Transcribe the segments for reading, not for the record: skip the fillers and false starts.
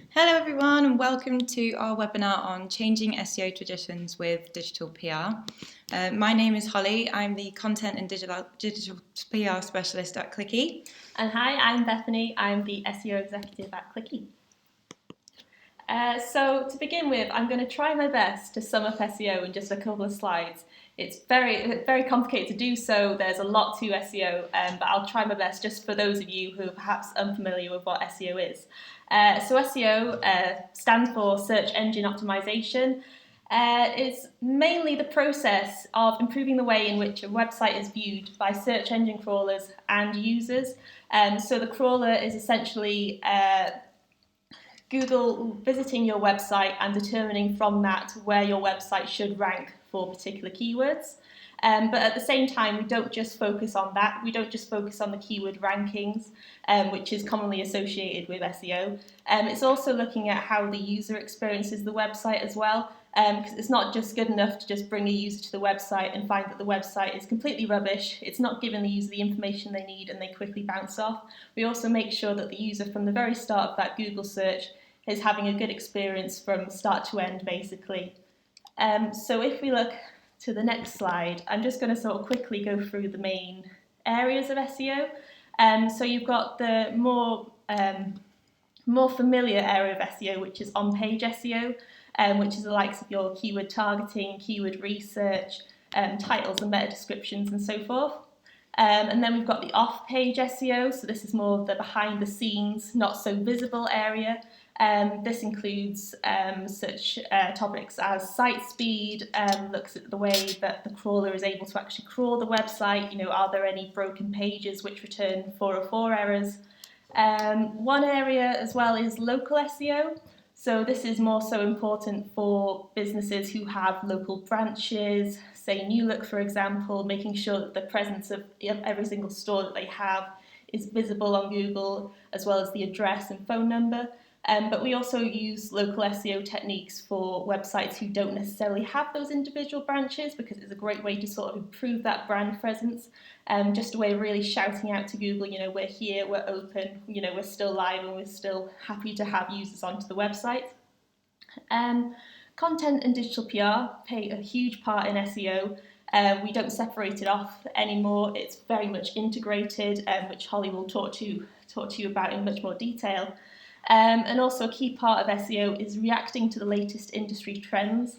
Hello everyone and welcome to our webinar on changing SEO traditions with digital PR. My name is Holly, I'm the Content and Digital PR Specialist at Clicky. And hi, I'm Bethany, I'm the SEO Executive at Clicky. So to begin with, I'm going to try my best to sum up SEO in just a couple of slides. It's very complicated to do so, there's a lot to SEO, but I'll try my best just for those of you who are perhaps unfamiliar with what SEO is. So SEO stands for Search Engine Optimization. It's mainly the process of improving the way in which a website is viewed by search engine crawlers and users. So the crawler is essentially Google visiting your website and determining from that where your website should rank for particular keywords. But at the same time, we don't just focus on that. We don't just focus on the keyword rankings, which is commonly associated with SEO. It's also looking at how the user experiences the website as well, because it's not just good enough to just bring a user to the website and find that the website is completely rubbish. It's not giving the user the information they need and they quickly bounce off. We also make sure that the user from the very start of that Google search is having a good experience from start to end, basically. So if we look to the next slide, I'm just going to sort of quickly go through the main areas of SEO. So you've got the more familiar area of SEO, which is on-page SEO, which is the likes of your keyword targeting, keyword research, titles and meta descriptions and so forth. And then we've got the off-page SEO, so this is more of the behind-the-scenes, not so visible area. This includes such topics as site speed, looks at the way that the crawler is able to actually crawl the website. You know, are there any broken pages which return 404 errors? One area as well is local SEO. So this is more so important for businesses who have local branches, say New Look, for example, making sure that the presence of every single store that they have is visible on Google, as well as the address and phone number. But we also use local SEO techniques for websites who don't necessarily have those individual branches, because it's a great way to sort of improve that brand presence. Just a way of really shouting out to Google, you know, we're here, we're open, you know, we're still live and we're still happy to have users onto the website. Content and digital PR play a huge part in SEO. We don't separate it off anymore. It's very much integrated, which Holly will talk to you about in much more detail. And also a key part of SEO is reacting to the latest industry trends.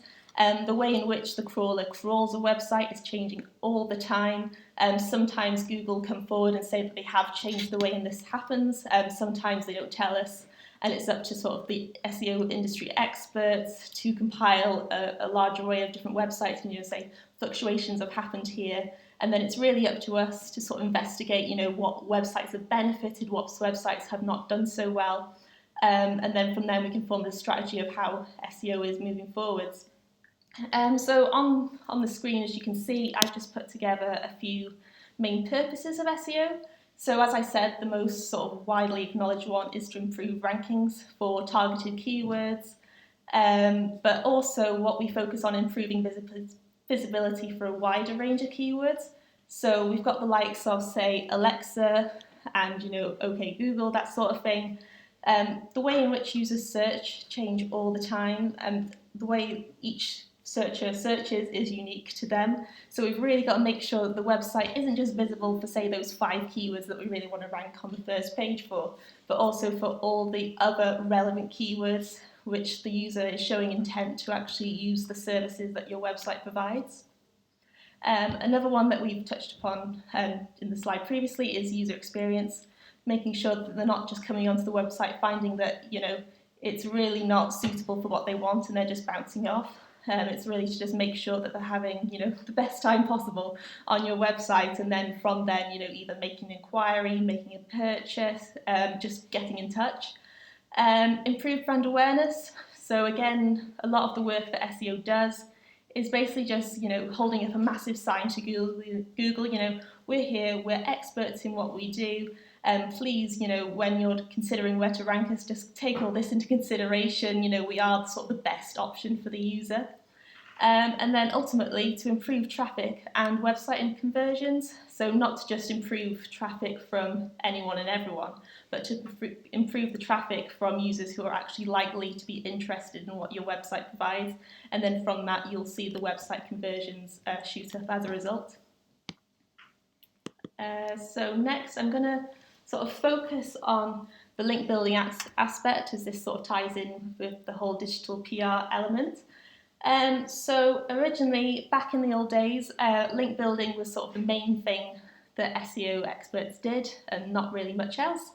The way in which the crawler crawls a website is changing all the time. Sometimes Google come forward and say that they have changed the way in this happens. Sometimes they don't tell us, and it's up to sort of the SEO industry experts to compile a large array of different websites and, you know, say fluctuations have happened here. And then it's really up to us to sort of investigate, you know, what websites have benefited, what websites have not done so well. And then from there we can form the strategy of how SEO is moving forwards. So on the screen, as you can see, I've just put together a few main purposes of SEO. So as I said, the most sort of widely acknowledged one is to improve rankings for targeted keywords, but also what we focus on improving visibility for a wider range of keywords. So we've got the likes of, say, Alexa and, you know, OK Google, that sort of thing. The way in which users search change all the time, and the way each searcher searches is unique to them. So we've really got to make sure that the website isn't just visible for, say, those 5 keywords that we really want to rank on the first page for, but also for all the other relevant keywords which the user is showing intent to actually use the services that your website provides. Another one that we've touched upon in the slide previously is user experience, making sure that they're not just coming onto the website finding that, you know, it's really not suitable for what they want and they're just bouncing off. It's really to just make sure that they're having, you know, the best time possible on your website, and then from then, you know, either making an inquiry, making a purchase, just getting in touch. Improve brand awareness. So again, a lot of the work that SEO does is basically just, you know, holding up a massive sign to Google, you know, we're here, we're experts in what we do. Please, you know, when you're considering where to rank us, just take all this into consideration. You know, we are sort of the best option for the user. And then ultimately to improve traffic and website conversions, so not to just improve traffic from anyone and everyone, but to improve the traffic from users who are actually likely to be interested in what your website provides, and then from that you'll see the website conversions shoot up as a result. So next I'm going to sort of focus on the link building aspect, as this sort of ties in with the whole digital PR element. So originally, back in the old days, link building was sort of the main thing that SEO experts did, and not really much else.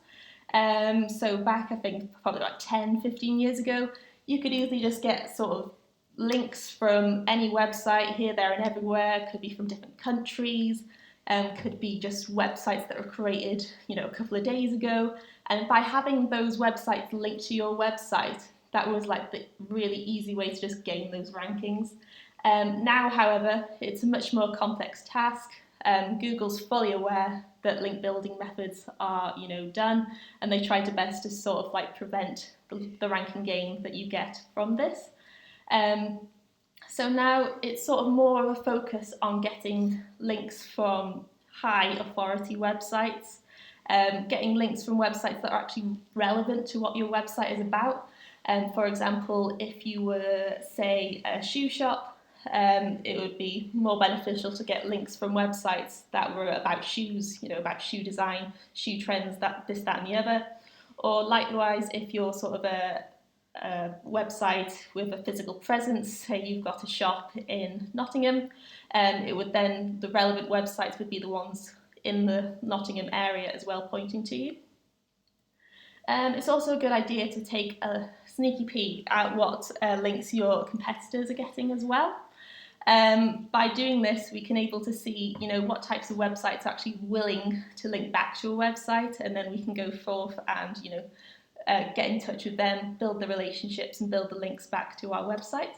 So back, I think, probably about 10, 15 years ago, you could easily just get sort of links from any website here, there, and everywhere. Could be from different countries, could be just websites that were created, a couple of days ago. And by having those websites linked to your website, that was like the really easy way to just gain those rankings. Now, however, it's a much more complex task. Google's fully aware that link building methods are, done, and they try to best to sort of like prevent the ranking gain that you get from this. So now it's sort of more of a focus on getting links from high authority websites, getting links from websites that are actually relevant to what your website is about. For example, if you were, say, a shoe shop, it would be more beneficial to get links from websites that were about shoes, about shoe design, shoe trends, this, that, and the other. Or likewise, if you're sort of a website with a physical presence, say you've got a shop in Nottingham, the relevant websites would be the ones in the Nottingham area as well, pointing to you. It's also a good idea to take a sneaky peek at what links your competitors are getting as well. By doing this, we can able to see, what types of websites are actually willing to link back to your website, and then we can go forth and, get in touch with them, build the relationships, and build the links back to our website.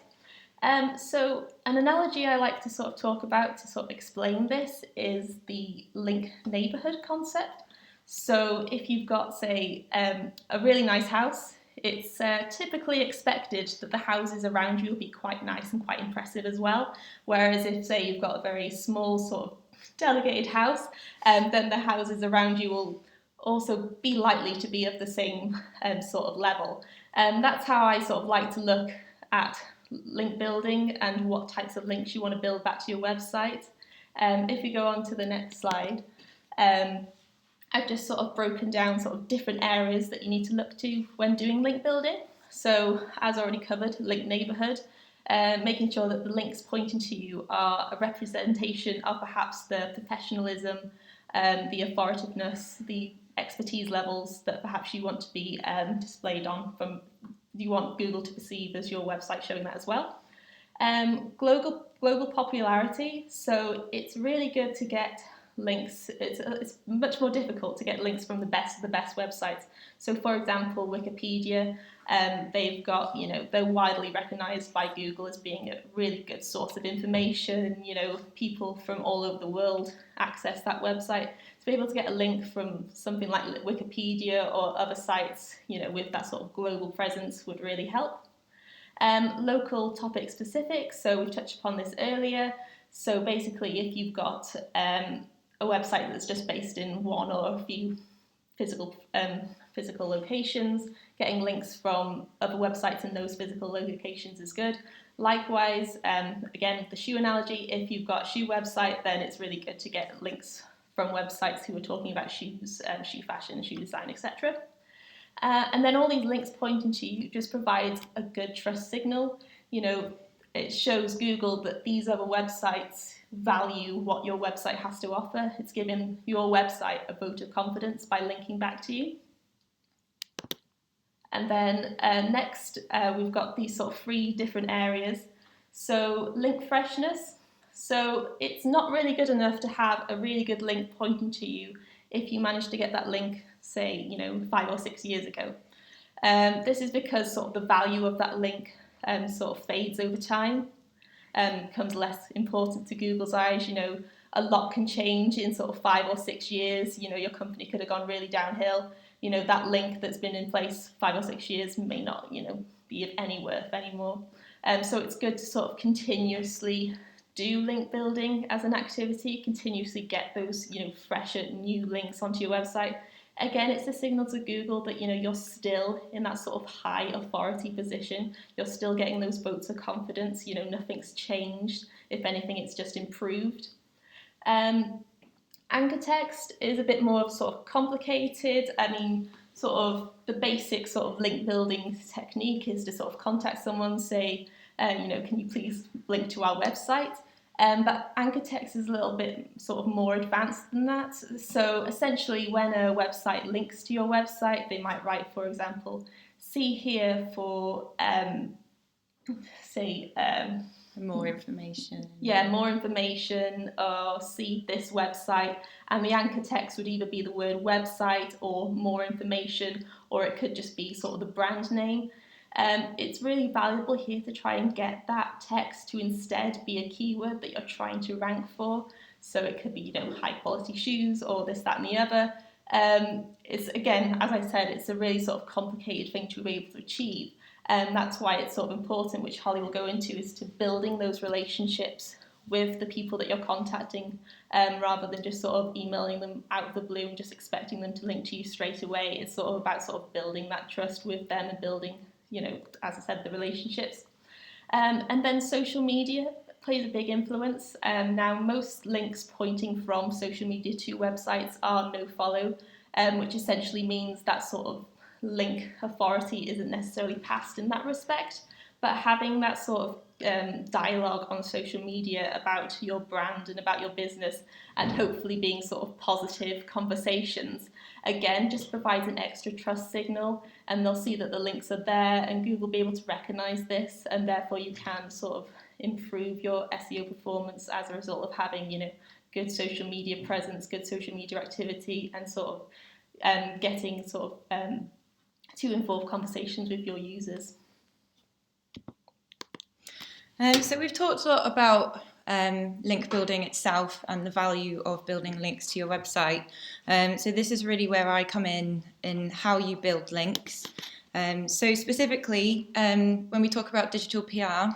So an analogy I like to sort of talk about to sort of explain this is the link neighborhood concept. So if you've got, say, a really nice house, it's typically expected that the houses around you will be quite nice and quite impressive as well. Whereas if, say, you've got a very small sort of delegated house, then the houses around you will also be likely to be of the same sort of level. That's how I sort of like to look at link building and what types of links you want to build back to your website. If we go on to the next slide, I've just sort of broken down sort of different areas that you need to look to when doing link building. So as already covered, link neighborhood, making sure that the links pointing to you are a representation of perhaps the professionalism, the authoritativeness, the expertise levels that perhaps you want to be displayed on, you want Google to perceive as your website showing that as well. Global popularity, so it's really good to get links. It's much more difficult to get links from the best of the best websites. So for example, Wikipedia, they've got, they're widely recognized by Google as being a really good source of information. People from all over the world access that website. To be able to get a link from something like Wikipedia or other sites, with that sort of global presence would really help. Local topic specific, so we've touched upon this earlier. So basically, if you've got a website that's just based in one or a few physical locations, getting links from other websites in those physical locations is good. Likewise, again, the shoe analogy, if you've got a shoe website, then it's really good to get links from websites who are talking about shoes, shoe fashion, shoe design, etc. And then all these links pointing to you just provides a good trust signal. It shows Google that these other websites value what your website has to offer. It's giving your website a vote of confidence by linking back to you. And then next, we've got these sort of 3 different areas. So link freshness. So it's not really good enough to have a really good link pointing to you if you manage to get that link, say, 5 or 6 years ago. This is because sort of the value of that link sort of fades over time, becomes less important to Google's eyes. A lot can change in sort of 5 or 6 years. Your company could have gone really downhill. That link that's been in place 5 or 6 years may not, be of any worth anymore. So it's good to sort of continuously do link building as an activity, continuously get those, fresher new links onto your website. Again, it's a signal to Google that, you're still in that sort of high authority position. You're still getting those votes of confidence. Nothing's changed. If anything, it's just improved. Anchor text is a bit more sort of complicated. I mean, sort of the basic sort of link building technique is to sort of contact someone, say, can you please link to our website? But anchor text is a little bit sort of more advanced than that. So essentially, when a website links to your website, they might write, for example, see here for, say, more information. Yeah, more information, or see this website. And the anchor text would either be the word website or more information, or it could just be sort of the brand name. It's really valuable here to try and get that text to instead be a keyword that you're trying to rank for. So it could be, high quality shoes or this, that, and the other. It's, again, as I said, it's a really sort of complicated thing to be able to achieve. And that's why it's sort of important, which Hollie will go into, is to building those relationships with the people that you're contacting, rather than just sort of emailing them out of the blue and just expecting them to link to you straight away. It's sort of about sort of building that trust with them and building, as I said, the relationships. And then social media plays a big influence. Now, most links pointing from social media to websites are no-follow, which essentially means that sort of link authority isn't necessarily passed in that respect, but having that sort of dialogue on social media about your brand and about your business, and hopefully being sort of positive conversations, again, just provides an extra trust signal, and they'll see that the links are there, and Google will be able to recognize this, and therefore you can sort of improve your SEO performance as a result of having, good social media presence, good social media activity, and sort of getting sort of to involve conversations with your users. So we've talked a lot about link building itself and the value of building links to your website. So this is really where I come in how you build links. So specifically, when we talk about digital PR,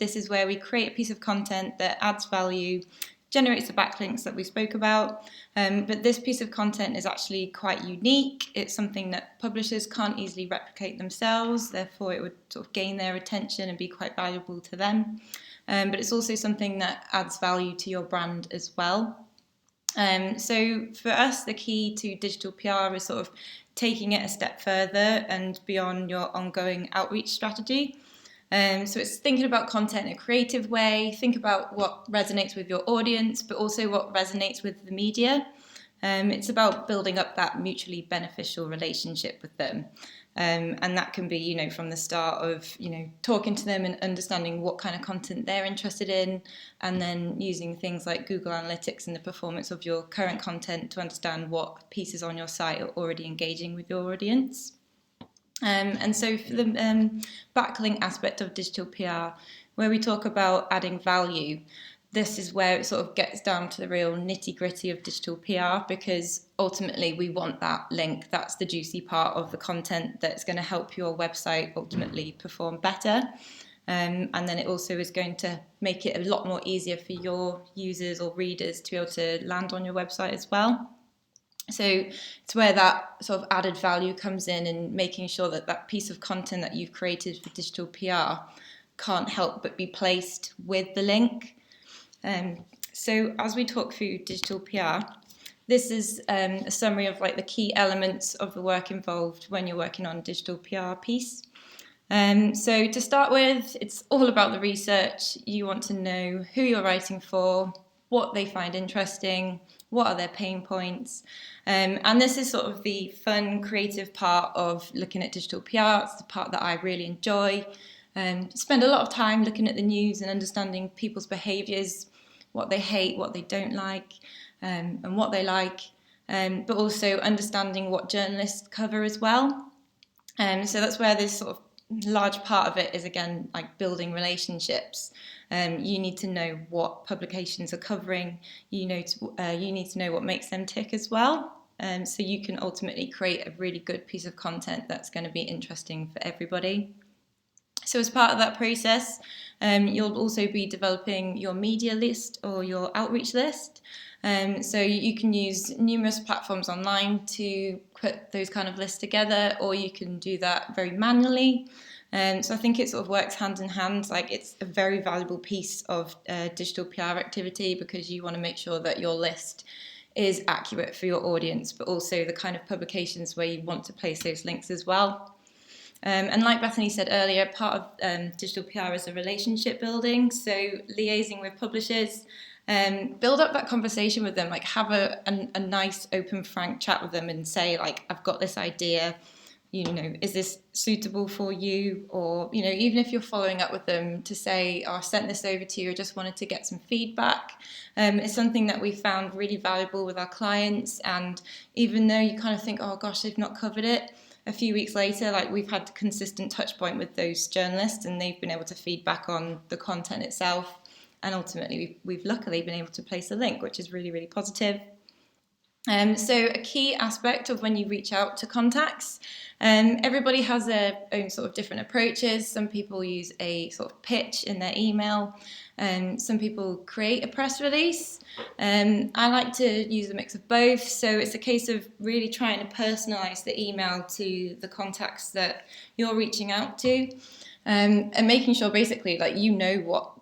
this is where we create a piece of content that adds value, generates the backlinks that we spoke about, but this piece of content is actually quite unique. It's something that publishers can't easily replicate themselves, therefore it would sort of gain their attention and be quite valuable to them. But it's also something that adds value to your brand as well. So for us, the key to digital PR is sort of taking it a step further and beyond your ongoing outreach strategy. So it's thinking about content in a creative way, think about what resonates with your audience, but also what resonates with the media. It's about building up that mutually beneficial relationship with them. And that can be, from the start of, talking to them and understanding what kind of content they're interested in, and then using things like Google Analytics and the performance of your current content to understand what pieces on your site are already engaging with your audience. And so for the backlink aspect of digital PR, where we talk about adding value, this is where it sort of gets down to the real nitty-gritty of digital PR, because ultimately we want that link. That's the juicy part of the content that's going to help your website ultimately perform better. And then it also is going to make it a lot more easier for your users or readers to be able to land on your website as well. So it's where that sort of added value comes in, and making sure that that piece of content that you've created for digital PR can't help but be placed with the link. So as we talk through digital PR, this is a summary of like the key elements of the work involved when you're working on a digital PR piece. So to start with, it's all about the research. You want to know who you're writing for, what they find interesting, what are their pain points. And this is sort of the fun, creative part of looking at digital PR. It's the part that I really enjoy. Spend a lot of time looking at the news and understanding people's behaviours, what they hate, what they don't like, and what they like, but also understanding what journalists cover as well. So that's where this sort of large part of it is, again, like building relationships. You need to know what publications are covering. You need to know what makes them tick as well. So you can ultimately create a really good piece of content that's going to be interesting for everybody. So as part of that process, you'll also be developing your media list or your outreach list. So you can use numerous platforms online to put those kind of lists together, or you can do that very manually. So I think it sort of works hand in hand. Like, it's a very valuable piece of digital PR activity, because you want to make sure that your list is accurate for your audience, but also the kind of publications where you want to place those links as well. And like Bethany said earlier, part of digital PR is a relationship building. So liaising with publishers, build up that conversation with them, like have a nice, open, frank chat with them and say, like, I've got this idea, is this suitable for you? Or, even if you're following up with them to say, oh, I sent this over to you, I just wanted to get some feedback. It's something that we found really valuable with our clients. And even though you kind of think, oh gosh, they've not covered it, a few weeks later, like, we've had consistent touch point with those journalists, and they've been able to feedback on the content itself. And ultimately, we've luckily been able to place a link, which is really, really positive. So a key aspect of when you reach out to contacts, everybody has their own sort of different approaches. Some people use a sort of pitch in their email. Some people create a press release. I like to use a mix of both. So it's a case of really trying to personalize the email to the contacts that you're reaching out to. And making sure basically, like,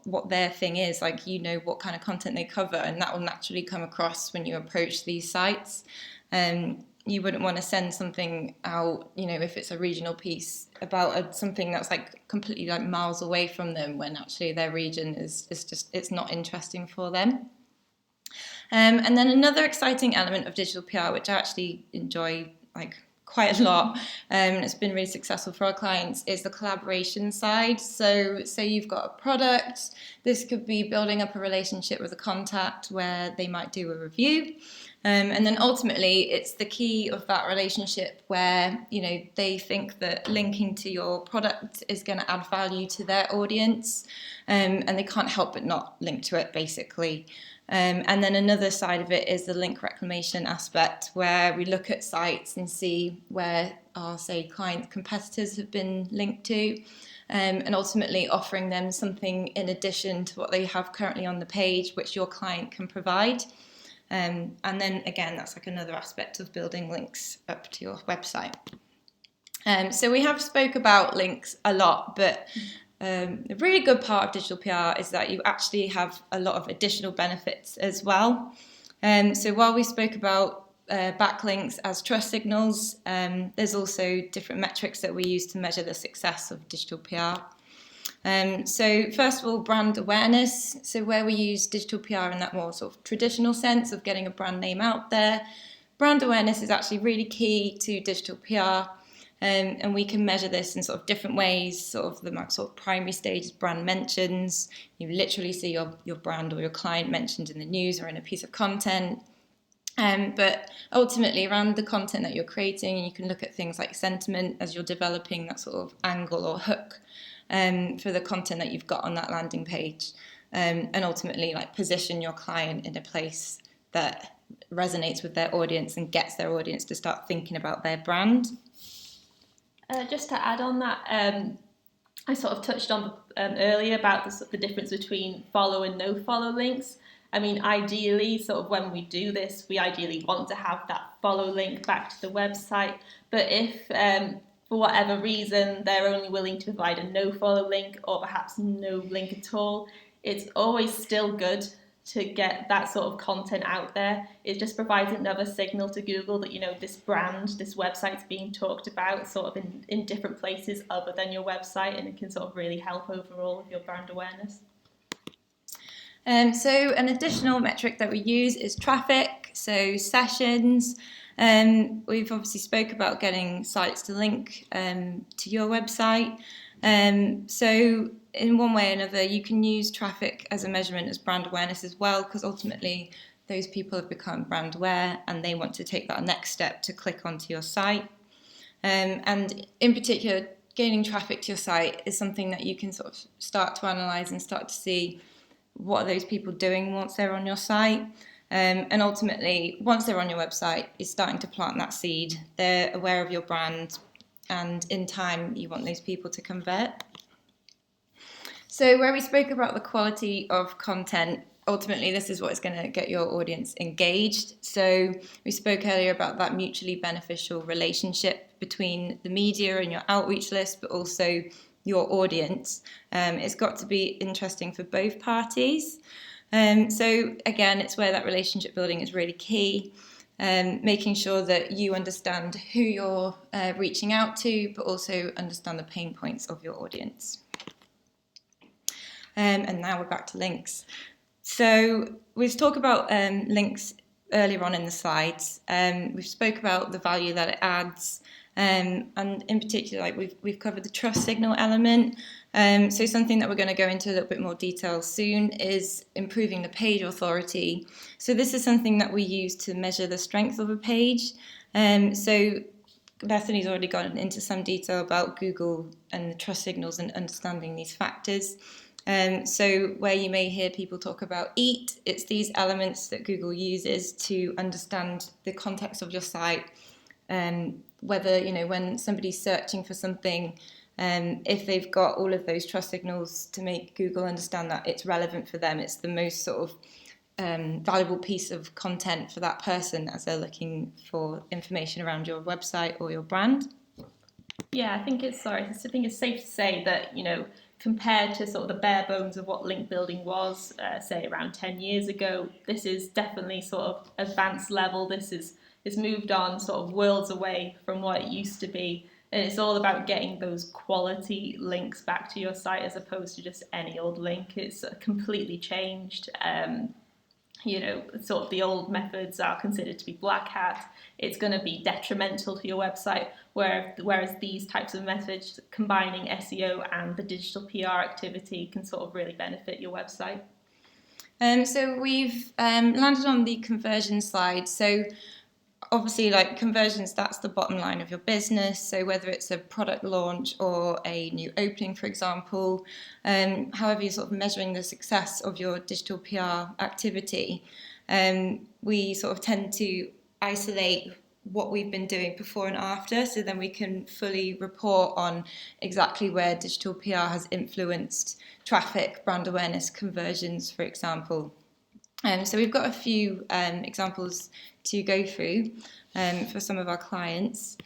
what their thing is, like, what kind of content they cover, and that will naturally come across when you approach these sites. You wouldn't want to send something out, if it's a regional piece about something that's like completely like miles away from them, when actually their region is just, it's not interesting for them. And then another exciting element of digital PR, which I actually enjoy quite a lot, and it's been really successful for our clients, is the collaboration side. So say you've got a product, this could be building up a relationship with a contact where they might do a review, and then ultimately it's the key of that relationship where they think that linking to your product is going to add value to their audience, and they can't help but not link to it, basically. And then another side of it is the link reclamation aspect, where we look at sites and see where our, say, client competitors have been linked to, and ultimately offering them something in addition to what they have currently on the page, which your client can provide. And then again, that's like another aspect of building links up to your website. So we have spoke about links a lot, but a really good part of digital PR is that you actually have a lot of additional benefits as well. So while we spoke about backlinks as trust signals, there's also different metrics that we use to measure the success of digital PR. So first of all, brand awareness. So where we use digital PR in that more sort of traditional sense of getting a brand name out there, brand awareness is actually really key to digital PR. And we can measure this in sort of different ways. Sort of the sort of primary stage is brand mentions. You literally see your brand or your client mentioned in the news or in a piece of content. But ultimately, around the content that you're creating, you can look at things like sentiment as you're developing that sort of angle or hook for the content that you've got on that landing page, and ultimately, like, position your client in a place that resonates with their audience and gets their audience to start thinking about their brand. Just to add on that, I sort of touched on earlier about the difference between follow and no follow links. I mean, ideally, sort of when we do this, we ideally want to have that follow link back to the website. But if, for whatever reason, they're only willing to provide a no follow link, or perhaps no link at all, it's always still good to get that sort of content out there. It just provides another signal to Google that, this brand, this website's being talked about sort of in different places other than your website, and it can sort of really help overall with your brand awareness. So an additional metric that we use is traffic, so sessions. We've obviously spoke about getting sites to link to your website. So in one way or another, you can use traffic as a measurement as brand awareness as well, because ultimately those people have become brand aware and they want to take that next step to click onto your site. And in particular, gaining traffic to your site is something that you can sort of start to analyse and start to see what are those people doing once they're on your site. And ultimately, once they're on your website, you're starting to plant that seed. They're aware of your brand, and in time, you want those people to convert. So where we spoke about the quality of content, ultimately this is what is going to get your audience engaged. So we spoke earlier about that mutually beneficial relationship between the media and your outreach list, but also your audience. It's got to be interesting for both parties. So again, it's where that relationship building is really key. Making sure that you understand who you're reaching out to, but also understand the pain points of your audience. And now we're back to links. So we've talked about links earlier on in the slides. We've spoke about the value that it adds, and in particular, like we've covered the trust signal element. So something that we're going to go into a little bit more detail soon is improving the page authority. So this is something that we use to measure the strength of a page. So Bethany's already gone into some detail about Google and the trust signals and understanding these factors. So where you may hear people talk about EAT, it's these elements that Google uses to understand the context of your site, whether, when somebody's searching for something, if they've got all of those trust signals to make Google understand that it's relevant for them, it's the most sort of valuable piece of content for that person as they're looking for information around your website or your brand. Yeah, I think it's safe to say that, compared to sort of the bare bones of what link building was, say around 10 years ago, this is definitely sort of advanced level. This is moved on sort of worlds away from what it used to be. And it's all about getting those quality links back to your site as opposed to just any old link. It's completely changed. Sort of the old methods are considered to be black hat. It's going to be detrimental to your website, whereas these types of methods, combining SEO and the digital PR activity, can sort of really benefit your website. So we've landed on the conversion slide. So obviously, like conversions, that's the bottom line of your business. So whether it's a product launch or a new opening, for example, however you're sort of measuring the success of your digital PR activity, we sort of tend to isolate what we've been doing before and after, so then we can fully report on exactly where digital PR has influenced traffic, brand awareness, conversions, for example. So we've got a few examples to go through for some of our clients.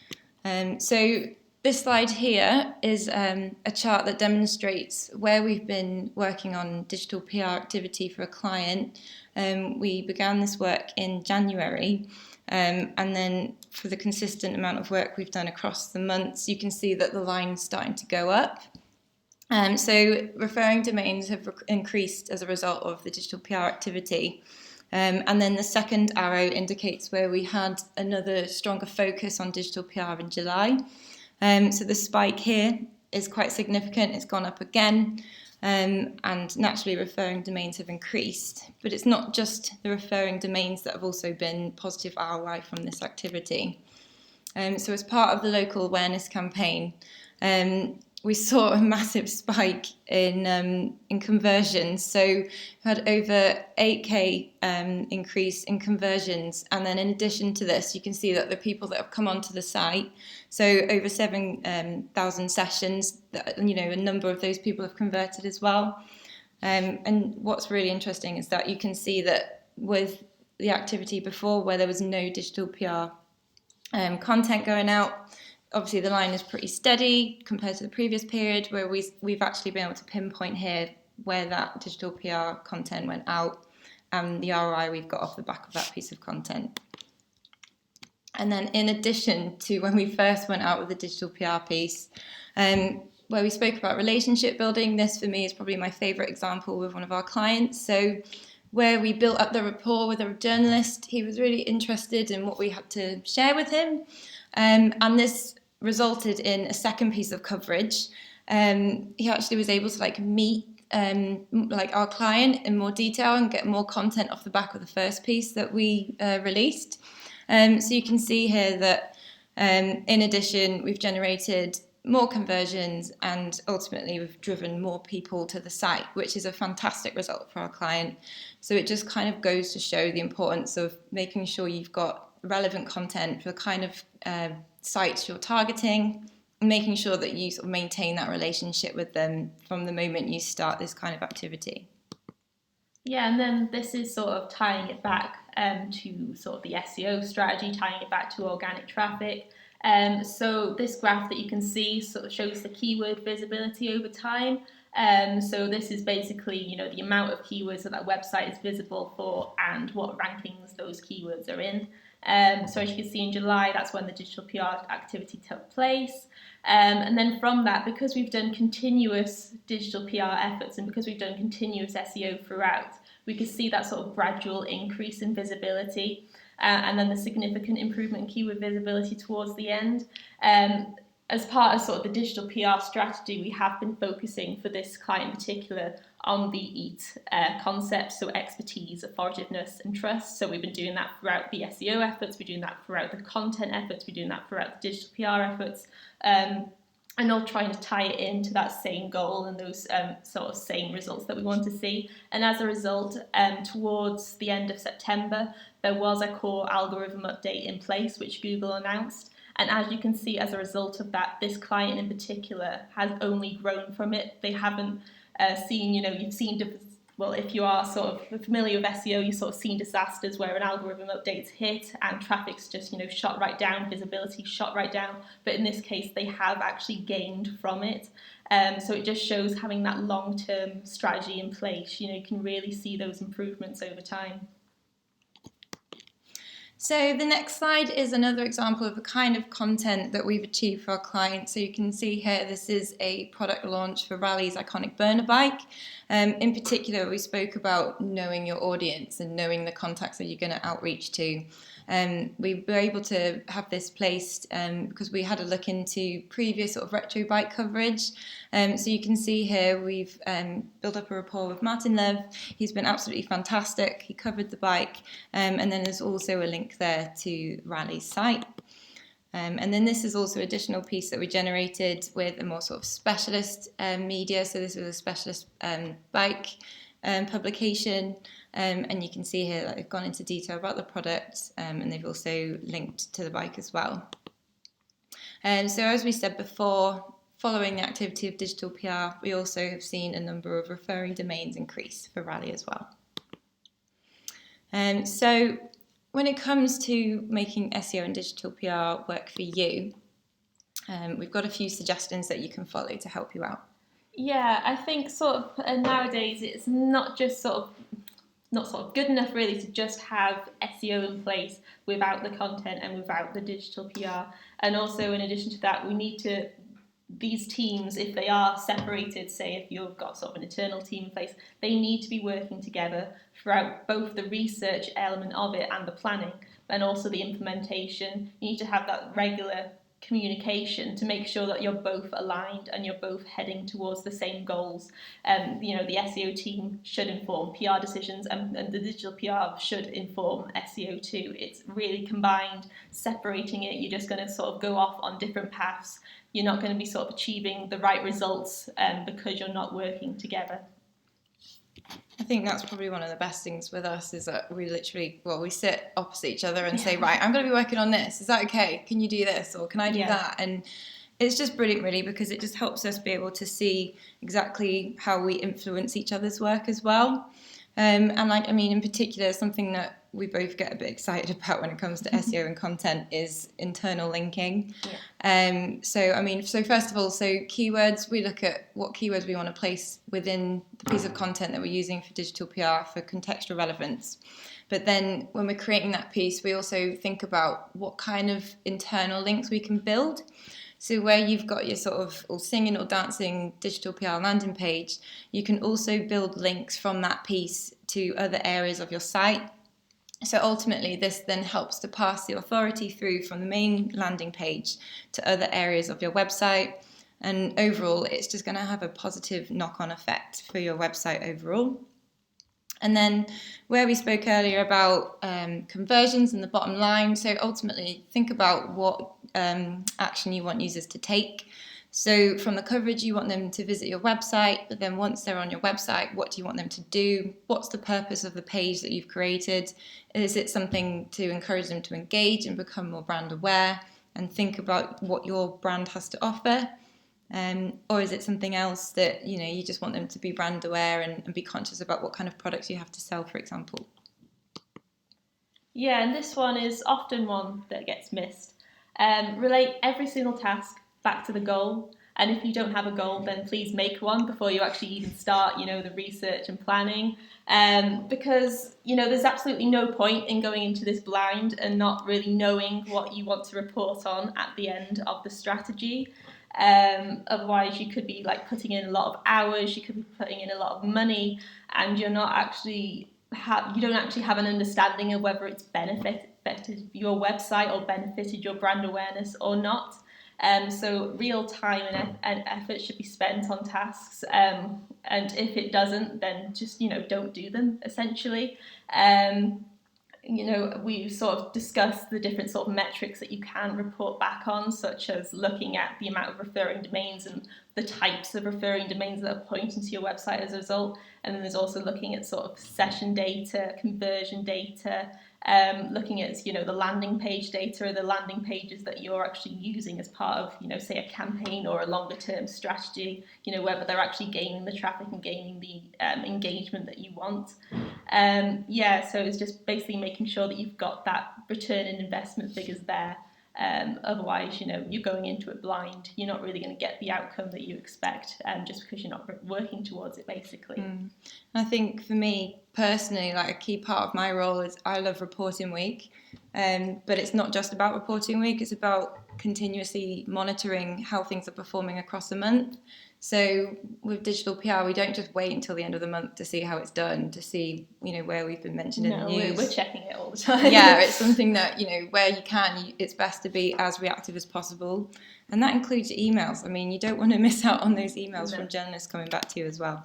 So this slide here is a chart that demonstrates where we've been working on digital PR activity for a client. We began this work in January, and then for the consistent amount of work we've done across the months, you can see that the line's starting to go up. So referring domains have increased as a result of the digital PR activity. And then the second arrow indicates where we had another stronger focus on digital PR in July. So the spike here is quite significant. It's gone up again. And naturally referring domains have increased. But it's not just the referring domains that have also been positive ROI from this activity. So as part of the local awareness campaign, we saw a massive spike in conversions. So we had over 8K increase in conversions. And then in addition to this, you can see that the people that have come onto the site, so over 7,000 sessions, a number of those people have converted as well. And what's really interesting is that you can see that with the activity before, where there was no digital PR content going out, obviously the line is pretty steady compared to the previous period, where we've actually been able to pinpoint here where that digital PR content went out and the ROI we've got off the back of that piece of content. And then in addition to when we first went out with the digital PR piece, where we spoke about relationship building, this for me is probably my favourite example with one of our clients. So where we built up the rapport with a journalist, he was really interested in what we had to share with him. And this resulted in a second piece of coverage. He actually was able to meet our client in more detail and get more content off the back of the first piece that we released. So you can see here that in addition, we've generated more conversions and ultimately we've driven more people to the site, which is a fantastic result for our client. So it just kind of goes to show the importance of making sure you've got relevant content for the kind of sites you're targeting, making sure that you sort of maintain that relationship with them from the moment you start this kind of activity. Yeah, and then this is sort of tying it back to sort of the SEO strategy, tying it back to organic traffic. So this graph that you can see sort of shows the keyword visibility over time. So this is basically, the amount of keywords that website is visible for and what rankings those keywords are in. So as you can see in July, that's when the digital PR activity took place. And then from that, because we've done continuous digital PR efforts and because we've done continuous SEO throughout, we could see that sort of gradual increase in visibility and then the significant improvement in keyword visibility towards the end. As part of sort of the digital PR strategy, we have been focusing for this client in particular on the EAT concept, so expertise, authoritativeness and trust. So we've been doing that throughout the SEO efforts, we're doing that throughout the content efforts, we're doing that throughout the digital PR efforts, and all trying to tie it into that same goal and those sort of same results that we want to see. And as a result, towards the end of September, there was a core algorithm update in place, which Google announced. And as you can see, as a result of that, this client in particular has only grown from it. They haven't seen, you've seen, well, if you are sort of familiar with SEO, you've sort of seen disasters where an algorithm update's hit and traffic's just, shot right down, visibility shot right down. But in this case, they have actually gained from it. So it just shows having that long-term strategy in place. You can really see those improvements over time. So the next slide is another example of the kind of content that we've achieved for our clients. So you can see here, this is a product launch for Rally's iconic burner bike. In particular, we spoke about knowing your audience and knowing the contacts that you're going to outreach to. We were able to have this placed because we had a look into previous sort of retro bike coverage. So you can see here we've built up a rapport with Martin Lev. He's been absolutely fantastic. He covered the bike, and then there's also a link there to Rally's site. And then this is also an additional piece that we generated with a more sort of specialist media. So this was a specialist bike publication. And you can see here that they've gone into detail about the product and they've also linked to the bike as well. So as we said before, following the activity of digital PR, we also have seen a number of referring domains increase for Rally as well. So when it comes to making SEO and digital PR work for you, we've got a few suggestions that you can follow to help you out. Yeah, I think sort of nowadays it's not good enough really to just have SEO in place without the content and without the digital PR. And also in addition to that, we need to, these teams, if they are separated, say if you've got sort of an internal team in place, they need to be working together throughout both the research element of it and the planning, and also the implementation. You need to have that regular communication to make sure that you're both aligned and you're both heading towards the same goals. The SEO team should inform PR decisions and the digital PR should inform SEO too. It's really combined. Separating it, you're just going to sort of go off on different paths. You're not going to be sort of achieving the right results because you're not working together. I think that's probably one of the best things with us is that we we sit opposite each other and say, right, I'm going to be working on this. Is that okay? Can you do this? Or can I do that? And it's just brilliant, really, because it just helps us be able to see exactly how we influence each other's work as well. In particular, something that we both get a bit excited about when it comes to SEO and content is internal linking. So first of all, keywords, we look at what keywords we want to place within the piece of content that we're using for digital PR for contextual relevance. But then when we're creating that piece, we also think about what kind of internal links we can build. So where you've got your sort of or singing or dancing digital PR landing page, you can also build links from that piece to other areas of your site. So ultimately, this then helps to pass the authority through from the main landing page to other areas of your website. And overall, it's just going to have a positive knock-on effect for your website overall. And then where we spoke earlier about conversions and the bottom line, so ultimately think about what action you want users to take. So from the coverage, you want them to visit your website, but then once they're on your website, what do you want them to do? What's the purpose of the page that you've created? Is it something to encourage them to engage and become more brand aware? and think about what your brand has to offer? Or is it something else that, you just want them to be brand aware and be conscious about what kind of products you have to sell, for example? Yeah, and this one is often one that gets missed. Relate every single task back to the goal. And if you don't have a goal, then please make one before you actually even start, the research and planning. Because, there's absolutely no point in going into this blind and not really knowing what you want to report on at the end of the strategy. Otherwise, you could be putting in a lot of hours, you could be putting in a lot of money, and you don't actually have an understanding of whether it's benefited your website or benefited your brand awareness or not. So real time and effort should be spent on tasks, and if it doesn't, then just don't do them, essentially. We've sort of discussed the different sort of metrics that you can report back on, such as looking at the amount of referring domains and the types of referring domains that are pointing to your website as a result. And then there's also looking at sort of session data, conversion data, looking at the landing page data, or the landing pages that you're actually using as part of say a campaign or a longer term strategy, whether they're actually gaining the traffic and gaining the engagement that you want. So it's just basically making sure that you've got that return in investment figures there. Otherwise, you're going into it blind. You're not really going to get the outcome that you expect, just because you're not working towards it, basically. I think for me personally, a key part of my role is I love reporting week, but it's not just about reporting week. It's about continuously monitoring how things are performing across the month. So with digital PR, we don't just wait until the end of the month to see how it's done, to see where we've been mentioned in the news. We're checking it all the time. Yeah, it's something that where you can, it's best to be as reactive as possible, and that includes emails. I mean, you don't want to miss out on those emails from journalists coming back to you as well.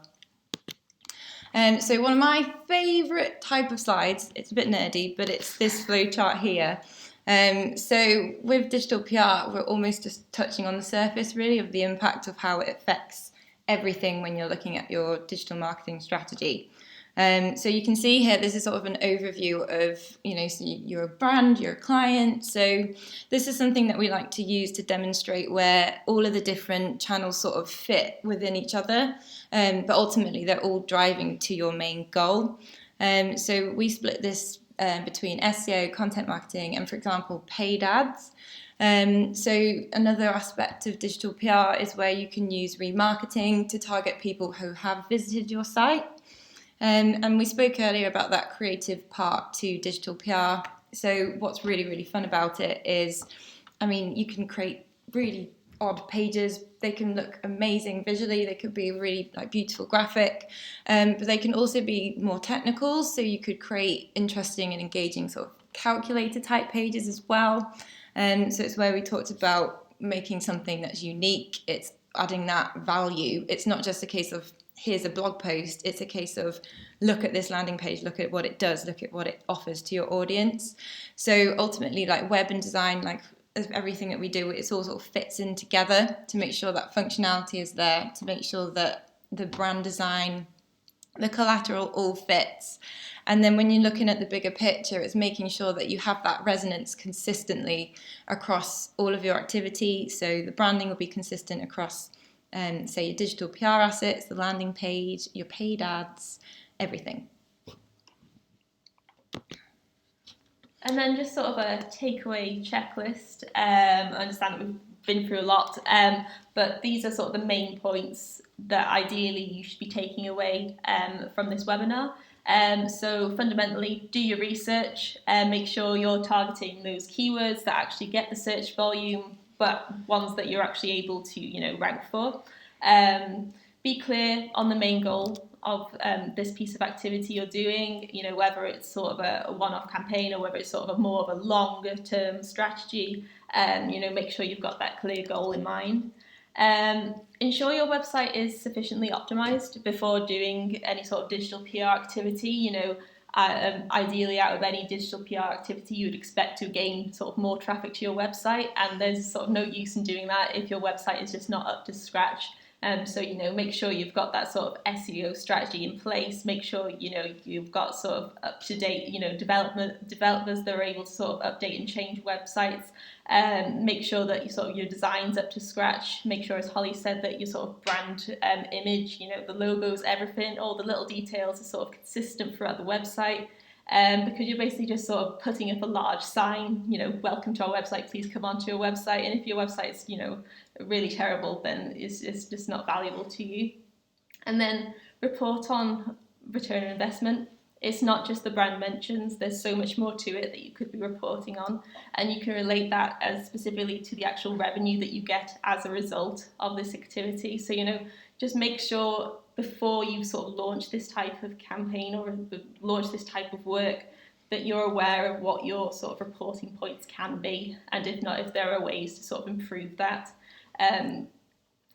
So one of my favourite type of slides, it's a bit nerdy, but it's this flow chart here. So with digital PR, we're almost just touching on the surface, really, of the impact of how it affects everything when you're looking at your digital marketing strategy. So you can see here, this is sort of an overview of, so you're a brand, you're a client. So this is something that we like to use to demonstrate where all of the different channels sort of fit within each other. But ultimately, they're all driving to your main goal. So we split this between SEO, content marketing, and, for example, paid ads. So another aspect of digital PR is where you can use remarketing to target people who have visited your site. And we spoke earlier about that creative part to digital PR. So what's really, really fun about it is, you can create really odd pages. They can look amazing visually. They could be really beautiful graphic, but they can also be more technical. So you could create interesting and engaging sort of calculator type pages as well. So it's where we talked about making something that's unique. It's adding that value. It's not just a case of here's a blog post. It's a case of look at this landing page, look at what it does, look at what it offers to your audience. So ultimately, web and design, everything that we do, it's all sort of fits in together to make sure that functionality is there, to make sure that the brand design, the collateral all fits. And then when you're looking at the bigger picture, it's making sure that you have that resonance consistently across all of your activity. So the branding will be consistent across, say, your digital PR assets, the landing page, your paid ads, everything. And then just sort of a takeaway checklist. I understand that we've been through a lot, but these are sort of the main points that ideally you should be taking away from this webinar. So fundamentally, do your research, make sure you're targeting those keywords that actually get the search volume, but ones that you're actually able to, rank for. Be clear on the main goal of this piece of activity you're doing, whether it's sort of a one-off campaign or whether it's sort of more of a longer term strategy. Make sure you've got that clear goal in mind. Ensure your website is sufficiently optimized before doing any sort of digital PR activity. Ideally, out of any digital PR activity, you would expect to gain sort of more traffic to your website, and there's sort of no use in doing that if your website is just not up to scratch. So, make sure you've got that sort of SEO strategy in place. Make sure, you've got sort of up to date, developers that are able to sort of update and change websites. Make sure that your design's up to scratch. Make sure, as Holly said, that your sort of brand image, the logos, everything, all the little details are sort of consistent throughout the website. Because you're basically just sort of putting up a large sign, welcome to our website, please come onto your website. And if your website's, really terrible, then it's just not valuable to you. And then report on return on investment. It's not just the brand mentions, there's so much more to it that you could be reporting on, and you can relate that as specifically to the actual revenue that you get as a result of this activity. So, just make sure before you sort of launch this type of campaign or launch this type of work that you're aware of what your sort of reporting points can be, and if not, if there are ways to sort of improve that.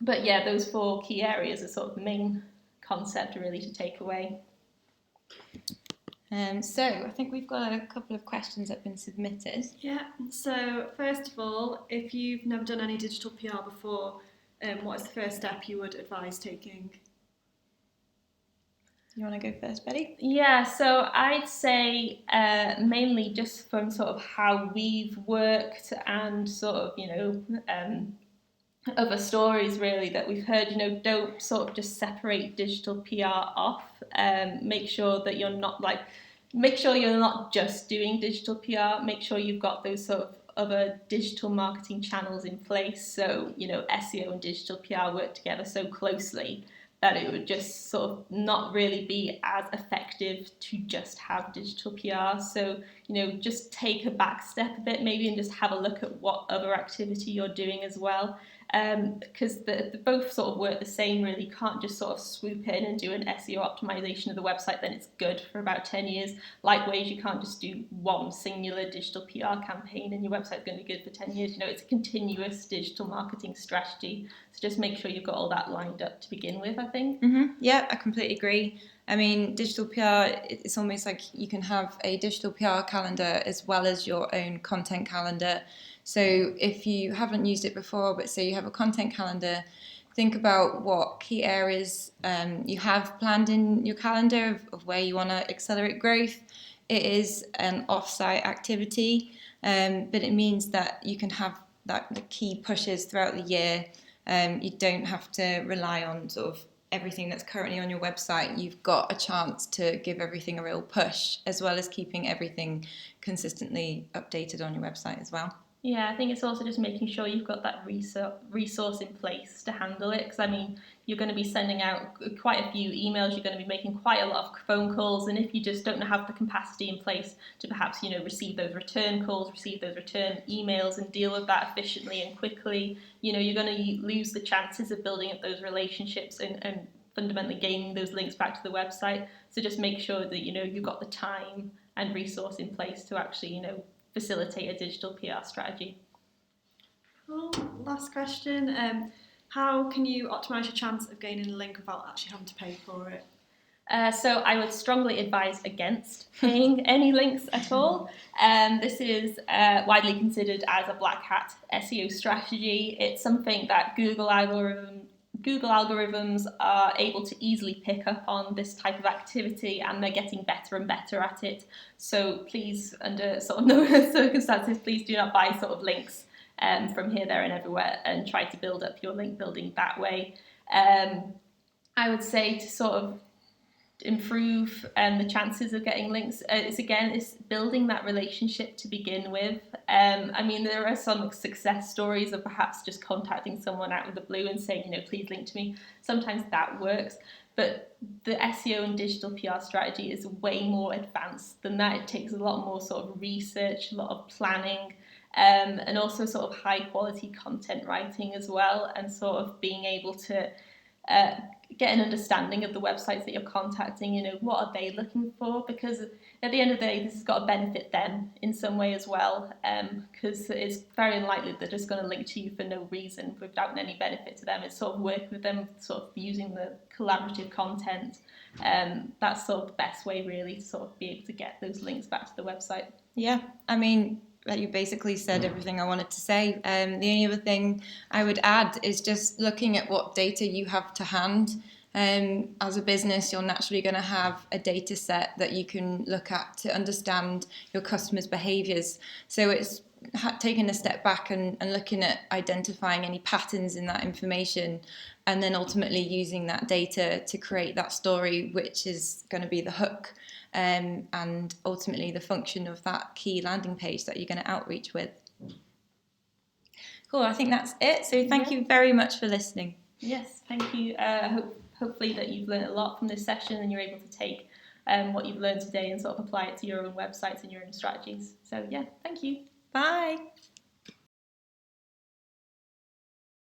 But yeah, those 4 key areas are sort of the main concept really to take away. So I think we've got a couple of questions that have been submitted. Yeah, so first of all, if you've never done any digital PR before, what is the first step you would advise taking? You want to go first, Betty? Yeah, so I'd say mainly just from sort of how we've worked and sort of, other stories really that we've heard, don't sort of just separate digital PR off. Make sure that you're not just doing digital PR. Make sure you've got those sort of other digital marketing channels in place. So, SEO and digital PR work together so closely that it would just sort of not really be as effective to just have digital PR. So, just take a back step a bit maybe and just have a look at what other activity you're doing as well. Because they both sort of work the same really. You can't just sort of swoop in and do an SEO optimization of the website, then it's good for about 10 years. Likewise, you can't just do one singular digital PR campaign and your website's going to be good for 10 years. It's a continuous digital marketing strategy. So just make sure you've got all that lined up to begin with, I think. Mm-hmm. Yeah, I completely agree. I mean, digital PR, it's almost like you can have a digital PR calendar as well as your own content calendar. So if you haven't used it before, but say you have a content calendar, think about what key areas you have planned in your calendar of where you want to accelerate growth. It is an off-site activity, but it means that you can have the key pushes throughout the year. You don't have to rely on sort of everything that's currently on your website. You've got a chance to give everything a real push, as well as keeping everything consistently updated on your website as well. Yeah, I think it's also just making sure you've got that resource in place to handle it. Because, I mean, you're going to be sending out quite a few emails, you're going to be making quite a lot of phone calls, and if you just don't have the capacity in place to perhaps, receive those return calls, receive those return emails and deal with that efficiently and quickly, you're going to lose the chances of building up those relationships and fundamentally gaining those links back to the website. So just make sure that, you've got the time and resource in place to actually, facilitate a digital PR strategy. Cool. Last question. How can you optimise your chance of gaining a link without actually having to pay for it? So I would strongly advise against paying any links at all. This is widely considered as a black hat SEO strategy. It's something that Google algorithms are able to easily pick up on this type of activity, and they're getting better and better at it. So please, under sort of no circumstances, please do not buy sort of links from here, there and everywhere and try to build up your link building that way. I would say to sort of improve the chances of getting links, it's building that relationship to begin with. I mean, there are some success stories of perhaps just contacting someone out of the blue and saying, please link to me. Sometimes that works, but the SEO and digital PR strategy is way more advanced than that. It takes a lot more sort of research, a lot of planning, and also sort of high quality content writing as well, and sort of being able to get an understanding of the websites that you're contacting. What are they looking for? Because at the end of the day, this has got to benefit them in some way as well, because it's very unlikely they're just going to link to you for no reason without any benefit to them. It's sort of working with them, sort of using the collaborative content. That's sort of the best way really to sort of be able to get those links back to the website. Yeah, I mean, you basically said everything I wanted to say. The only other thing I would add is just looking at what data you have to hand. As a business, you're naturally going to have a data set that you can look at to understand your customers' behaviours. So it's taking a step back and looking at identifying any patterns in that information, and then ultimately using that data to create that story, which is going to be the hook, and ultimately the function of that key landing page that you're going to outreach with. Cool, I think that's it. So thank you very much for listening. Yes, thank you. Hopefully that you've learned a lot from this session and you're able to take what you've learned today and sort of apply it to your own websites and your own strategies. So yeah, thank you. Bye.